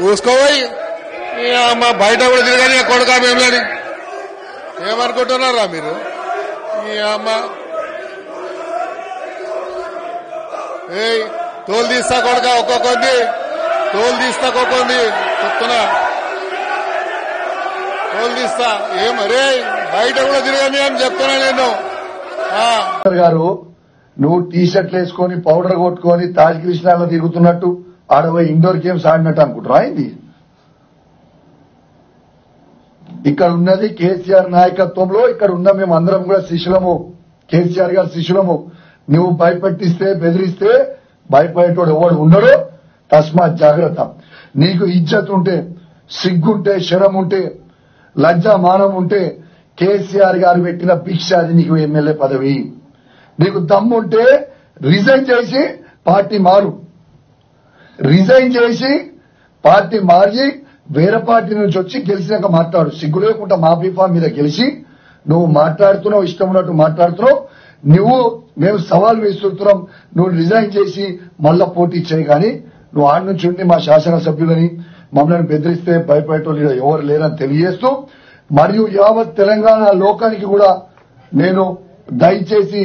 చూసుకోబోయి మా బయట కూడా తిరగని కొడుకా మేమని ఏమనుకుంటున్నారా మీరు? ఈ అమ్మ తోలు తీస్తా కొడుక ఒక్కొక్కంది తోలు తీస్తా ఒక్కొక్కంది చెప్తున్నా తోలు తీస్తా ఏమరే బయట కూడా తిరగని అని చెప్తున్నా నేను. గారు నువ్వు టీ షర్ట్లు వేసుకొని పౌడర్ కొట్టుకొని తాజ్ కృష్ణాలో తిరుగుతున్నట్టు ఆడపోయి ఇండోర్ గేమ్స్ ఆడినట్టు అనుకుంటున్నా అయింది. ఇక్కడ ఉన్నది కేసీఆర్ నాయకత్వంలో ఇక్కడ ఉన్న మేము అందరం కూడా శిష్యులము, కేసీఆర్ గారు శిష్యులము. నువ్వు భయపెట్టిస్తే బెదిరిస్తే భయపడేటోడు ఎవడు ఉండడు. తస్మాత్ జాగ్రత్త. నీకు ఇజ్జత్ ఉంటే, సిగ్గుంటే, శరం ఉంటే, లజ్జా మానం ఉంటే కేసీఆర్ గారు పెట్టిన భిక్ష అది నీకు ఎమ్మెల్యే పదవి. నీకు దమ్ముంటే రిజైన్ చేసి పార్టీ మారు, రిజైన్ చేసి పార్టీ మార్చి వేరే పార్టీ నుంచి వచ్చి గెలిచినాక మాట్లాడు. సిగ్గు లేకుండా మా బీఫామ్ మీద గెలిచి నువ్వు మాట్లాడుతున్నావు, ఇష్టం ఉన్నట్టు మాట్లాడుతున్నావు. నువ్వు మేము సవాల్ విసురుతున్నాం, నువ్వు రిజైన్ చేసి మళ్ళా పోటీ చేయి. కానీ నువ్వు ఆడి నుంచి ఉండి మా శాసనసభ్యులని మమ్మల్ని బెదిరిస్తే భయపడేటోళ్ళు ఎవరు లేరని తెలియజేస్తూ, మరియు యావత్ తెలంగాణ లోకానికి కూడా నేను దయచేసి